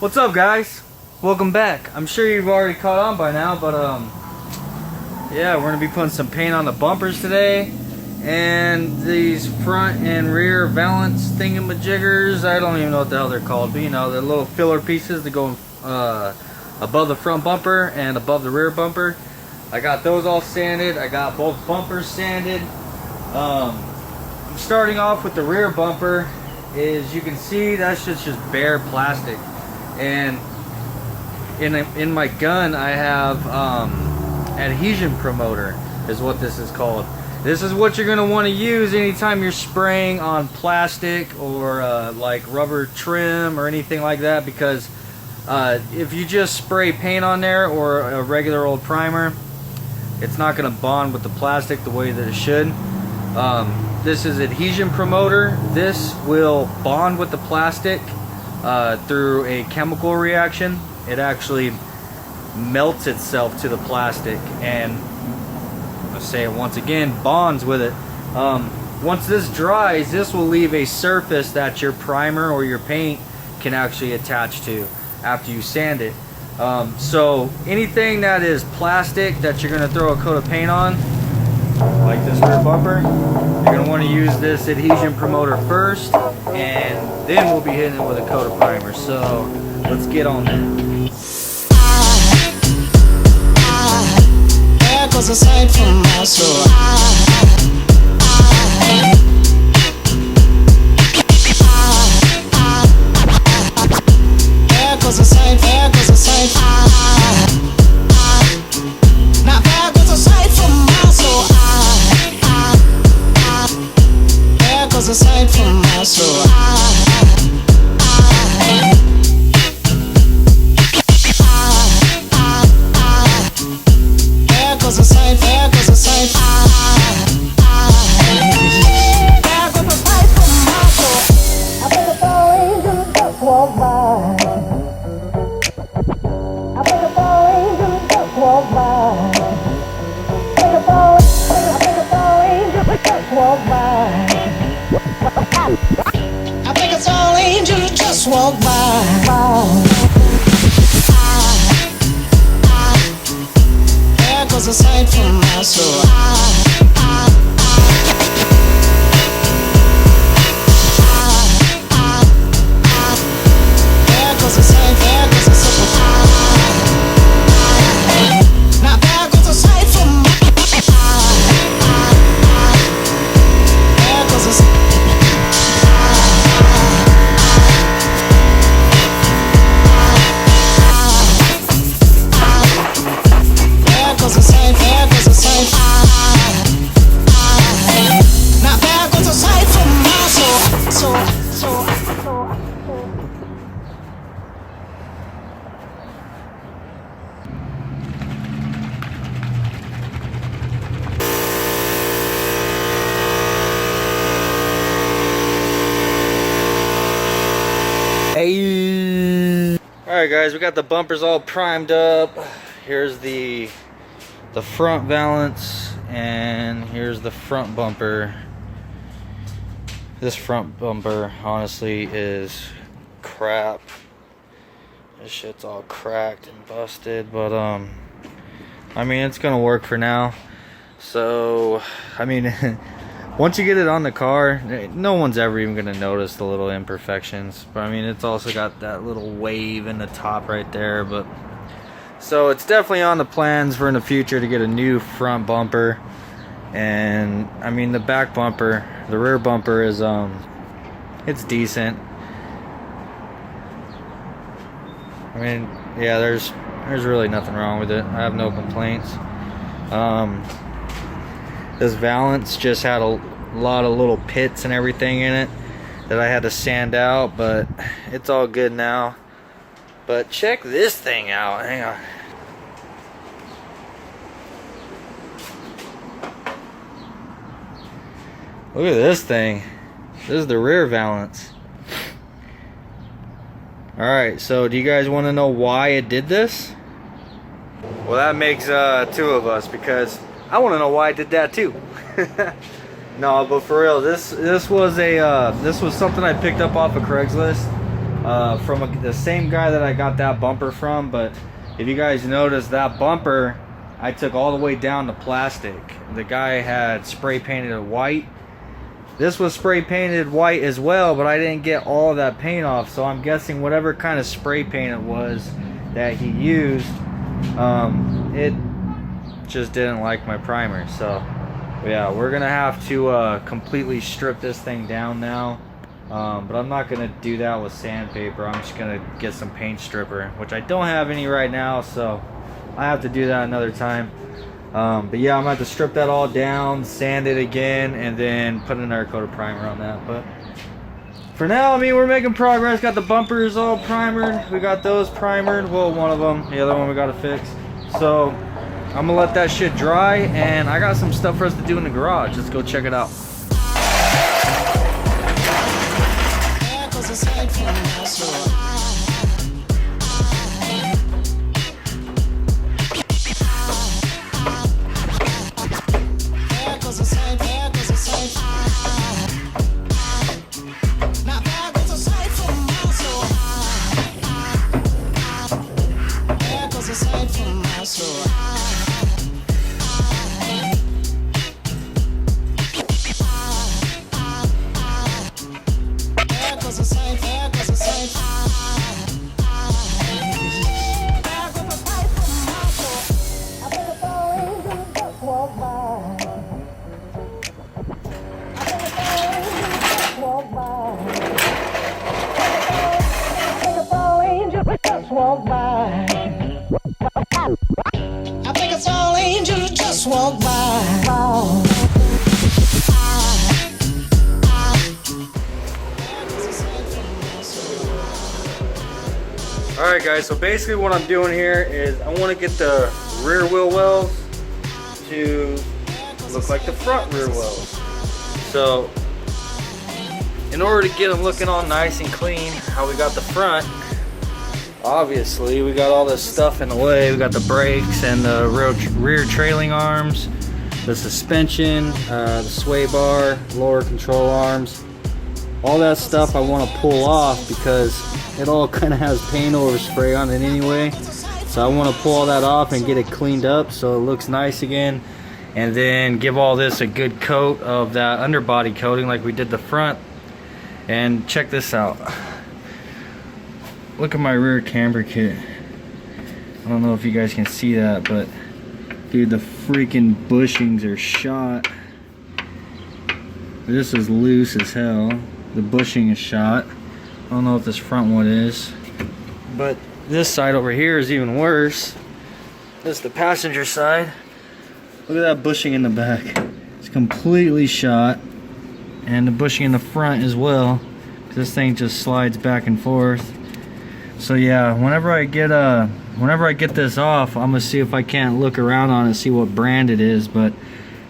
What's up, guys? Welcome back. I'm sure you've already caught on by now, but yeah, we're gonna be putting some paint on the bumpers today, and these front and rear valance thingamajiggers. I don't even know what the hell they're called, but you know, the little filler pieces that go above the front bumper and above the rear bumper. I got those all sanded. I got both bumpers sanded. I'm starting off with the rear bumper. As you can see, that's just bare plastic, and in my gun I have adhesion promoter is what this is called. This is what you're going to want to use anytime you're spraying on plastic or like rubber trim or anything like that, because if you just spray paint on there or a regular old primer, it's not going to bond with the plastic the way that it should. This is adhesion promoter. This will bond with the plastic through a chemical reaction. It actually melts itself to the plastic and, I'll say it once again, bonds with it. Once this dries, this will leave a surface that your primer or your paint can actually attach to after you sand it. So anything that is plastic that you're going to throw a coat of paint on, like this rear bumper, you're going to want to use this adhesion promoter first, and then we'll be hitting it with a coat of primer. So let's get on that. There goes a sight from my soul. There goes a sight, there goes a sight. Now there goes a sight from my soul. There goes a sight from my soul. There goes a sight, there goes a sight. There goes a sight from my soul. I think it's all angels just walk by. I think it's all angels just walk by. I think it's all angels just walk by. I think it's all angels just walk by. There goes a sight from my soul. There goes a sight, there goes a sight. Now there goes a sight from my there goes a sight. There goes a sight, there goes a sight. Now there goes a sight from my soul. Hey. Alright guys, we got the bumpers all primed up. Here's the front valance, and here's the front bumper. This front bumper honestly is crap. This shit's all cracked and busted, but I mean, it's gonna work for now. So I mean, once you get it on the car, no one's ever even gonna notice the little imperfections. But I mean, it's also got that little wave in the top right there. But so it's definitely on the plans for in the future to get a new front bumper. And I mean, the back bumper, the rear bumper is it's decent. I mean, yeah, there's really nothing wrong with it. I have no complaints. This valance just had a lot of little pits and everything in it that I had to sand out, but it's all good now. But check this thing out. Hang on. Look at this thing. This is the rear valance. Alright, so do you guys want to know why it did this? Well, that makes two of us, because I want to know why I did that too. No, but for real, this was something I picked up off of Craigslist. from the same guy that I got that bumper from. But if you guys notice, that bumper I took all the way down to plastic. The guy had spray painted it white. This was spray painted white as well, but I didn't get all of that paint off, so I'm guessing whatever kind of spray paint it was that he used, it just didn't like my primer. So yeah, we're gonna have to completely strip this thing down now, but I'm not gonna do that with sandpaper. I'm just gonna get some paint stripper, which I don't have any right now, so I have to do that another time. But yeah, I'm gonna have to strip that all down, sand it again, and then put another coat of primer on that. But for now, I mean, we're making progress. Got the bumpers all primered. We got those primered. Well, one of them. The other one we gotta fix. So I'm gonna let that shit dry, and I got some stuff for us to do in the garage. Let's go check it out. I think it's all angels just walk by. Alright guys, so basically what I'm doing here is I want to get the rear wheel wells to look like the front rear wells. So in order to get them looking all nice and clean, how we got the front, obviously we got all this stuff in the way. We got the brakes and the rear trailing arms, the suspension, the sway bar, lower control arms. All that stuff I want to pull off because it all kind of has paint overspray on it anyway. So I want to pull all that off and get it cleaned up so it looks nice again. And then give all this a good coat of that underbody coating like we did the front. And check this out. Look at my rear camber kit. I don't know if you guys can see that, but dude, the freaking bushings are shot. This is loose as hell. The bushing is shot. I don't know if this front one is, but this side over here is even worse. This is the passenger side. Look at that bushing in the back. It's completely shot, and the bushing in the front as well. This thing just slides back and forth. So yeah, whenever I get this off, I'm gonna see if I can't look around on it and see what brand it is. But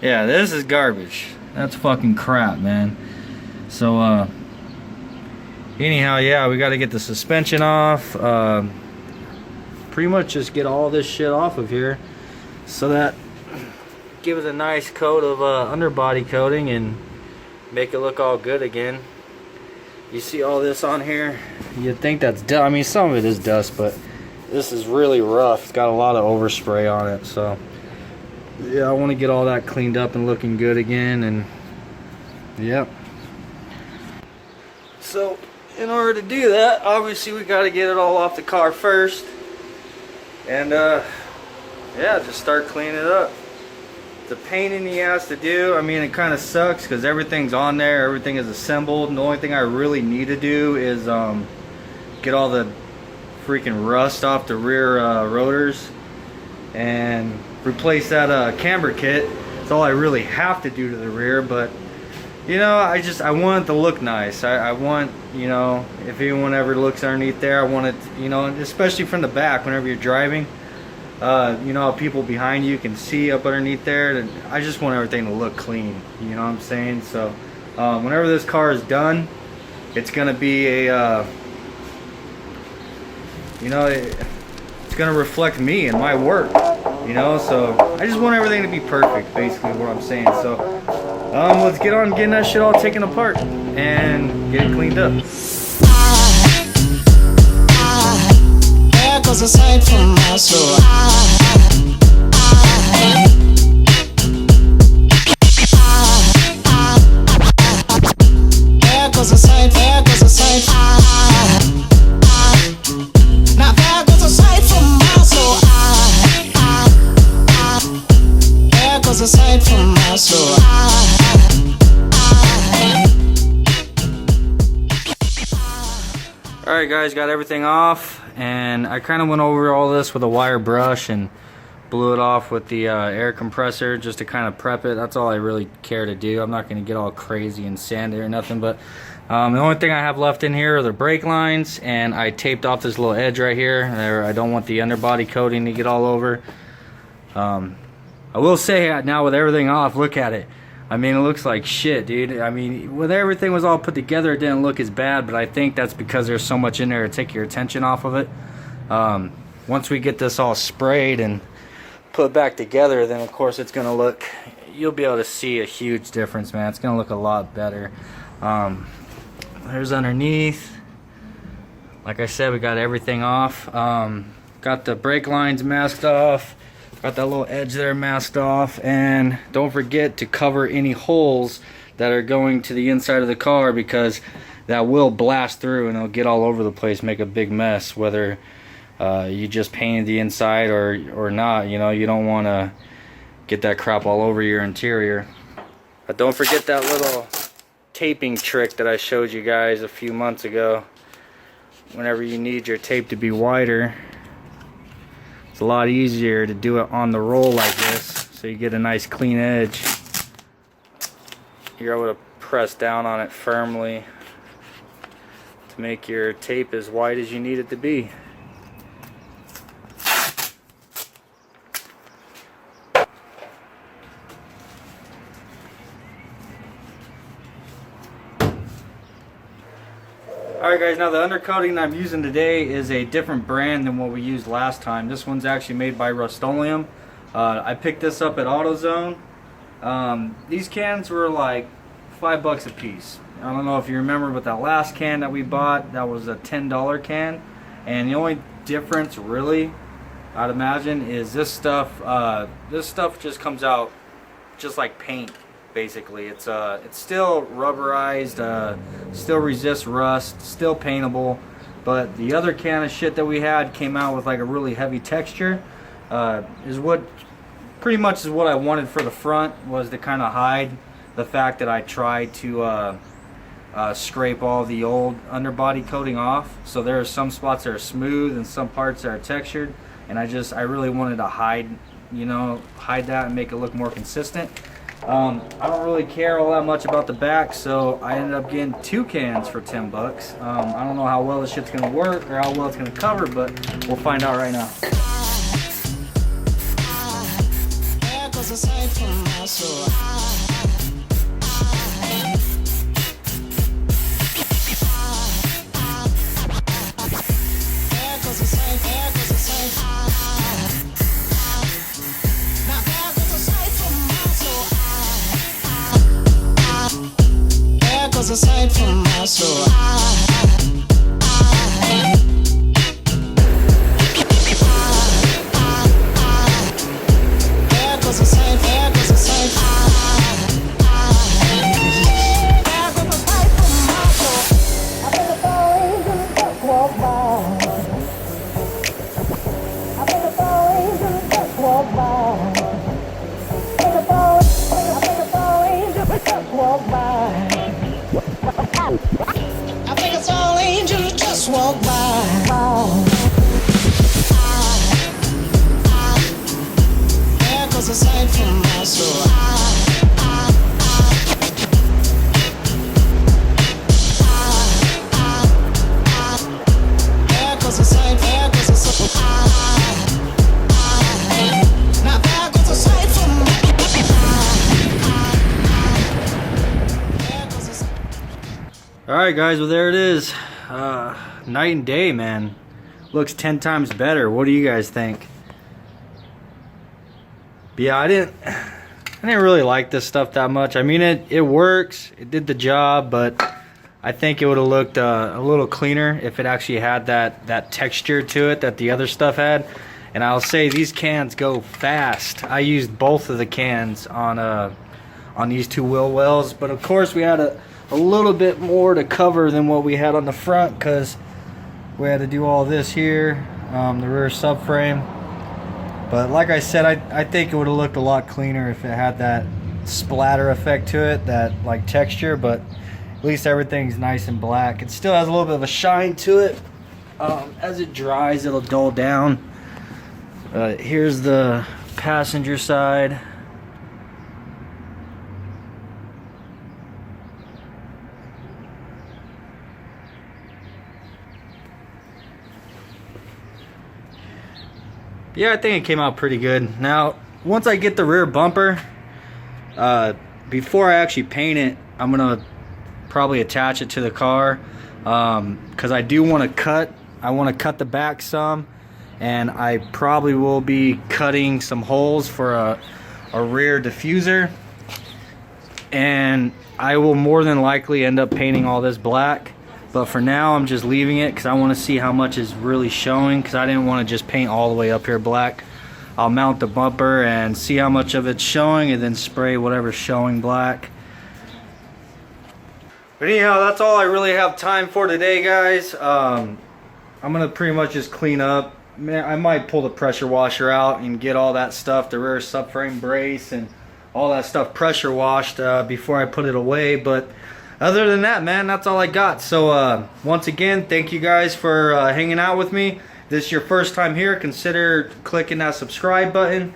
yeah, this is garbage. That's fucking crap, man. So anyhow, yeah, we got to get the suspension off. Pretty much just get all this shit off of here, so that give it a nice coat of underbody coating and make it look all good again. You see all this on here? You'd think that's dust. I mean, some of it is dust, but this is really rough. It's got a lot of overspray on it. So yeah, I want to get all that cleaned up and looking good again. And yep. So in order to do that, obviously we got to get it all off the car first. And yeah, just start cleaning it up. It's a pain in the ass to do. I mean, it kind of sucks because everything's on there, everything is assembled, and the only thing I really need to do is get all the freaking rust off the rear rotors and replace that camber kit. That's all I really have to do to the rear. But you know, I want it to look nice. I want, you know, if anyone ever looks underneath there, I want it, you know, especially from the back whenever you're driving. You know, people behind you can see up underneath there. And I just want everything to look clean. You know what I'm saying? So whenever this car is done, it's gonna be a, you know, it's gonna reflect me and my work. You know, so I just want everything to be perfect. Basically, what I'm saying. So let's get on getting that shit all taken apart and get it cleaned up. goes a sight for my soul. There goes a sight, there goes a sight. Now there goes a sight for my soul. There goes a sight for my soul. Alright guys, got everything off, and I kind of went over all this with a wire brush and blew it off with the air compressor just to kind of prep it. That's all I really care to do. I'm not going to get all crazy and sand it or nothing, but the only thing I have left in here are the brake lines, and I taped off this little edge right here. I don't want the underbody coating to get all over. I will say now with everything off, look at it. I mean, it looks like shit, dude. I mean, when everything was all put together, it didn't look as bad, but I think that's because there's so much in there to take your attention off of it. Once we get this all sprayed and put back together, then of course it's gonna look, you'll be able to see a huge difference, man. It's gonna look a lot better. There's underneath. Like I said, we got everything off. Got the brake lines masked off. Got that little edge there masked off, and don't forget to cover any holes that are going to the inside of the car, because that will blast through and it'll get all over the place, make a big mess, whether you just painted the inside or not. You know, you don't want to get that crap all over your interior. But don't forget that little taping trick that I showed you guys a few months ago. Whenever you need your tape to be wider, it's a lot easier to do it on the roll like this, so you get a nice clean edge. You're able to press down on it firmly to make your tape as wide as you need it to be. Alright guys, now the undercoating I'm using today is a different brand than what we used last time. This one's actually made by Rust-Oleum. I picked this up at AutoZone. These cans were like $5 a piece. I don't know if you remember, but that last can that we bought, that was a $10 can. And the only difference really, I'd imagine, is this stuff just comes out just like paint. Basically, it's still rubberized, still resists rust, still paintable, but the other can of shit that we had came out with like a really heavy texture. Is what pretty much is what I wanted for the front, was to kind of hide the fact that I tried to scrape all the old underbody coating off. So there are some spots that are smooth and some parts that are textured, and I really wanted to hide that and make it look more consistent. I don't really care all that much about the back, so I ended up getting 2 cans for $10. I don't know how well this shit's gonna work or how well it's gonna cover, but we'll find out right now. There goes a sight for my soul. There goes a sight, there goes a sight. Now there goes a sight for my soul. There goes a sight for my soul. There goes a sight, there goes a sight. There goes a sight for my soul. I think it's all angels just walk by. I think it's all angels just walk by. I think it's all angels just walk by. I think it's all angels just walk by. There goes a sight for my soul. There goes a sight, there goes a sight. Now there goes a sight for my soul. Alright guys, well there it is. Night and day, man. Looks 10 times better. What do you guys think? But yeah, I didn't really like this stuff that much. I mean, it works, it did the job, but I think it would have looked a little cleaner if it actually had that texture to it that the other stuff had. And I'll say these cans go fast. I used both of the cans on these two wheel wells, but of course we had a little bit more to cover than what we had on the front because we had to do all this here, the rear subframe. But like I said, I think it would have looked a lot cleaner if it had that splatter effect to it, that like texture, but at least everything's nice and black. It still has a little bit of a shine to it. As it dries, it'll dull down. Here's the passenger side. Yeah, I think it came out pretty good. Now, once I get the rear bumper, before I actually paint it, I'm gonna probably attach it to the car, because I do want to cut. I want to cut the back some, and I probably will be cutting some holes for a rear diffuser, and I will more than likely end up painting all this black. But for now, I'm just leaving it because I want to see how much is really showing, because I didn't want to just paint all the way up here black. I'll mount the bumper and see how much of it's showing, and then spray whatever's showing black. But anyhow, that's all I really have time for today, guys. I'm gonna pretty much just clean up. Man, I might pull the pressure washer out and get all that stuff, the rear subframe brace and all that stuff pressure washed before I put it away. But other than that, man, that's all I got. So once again, thank you guys for hanging out with me. If this is your first time here, consider clicking that subscribe button.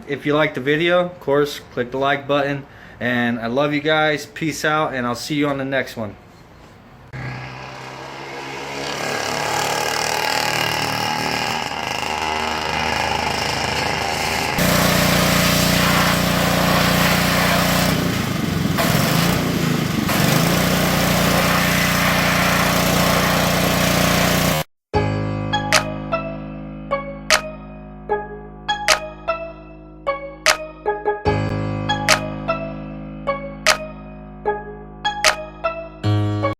If you like the video, of course, click the like button. And I love you guys. Peace out, and I'll see you on the next one.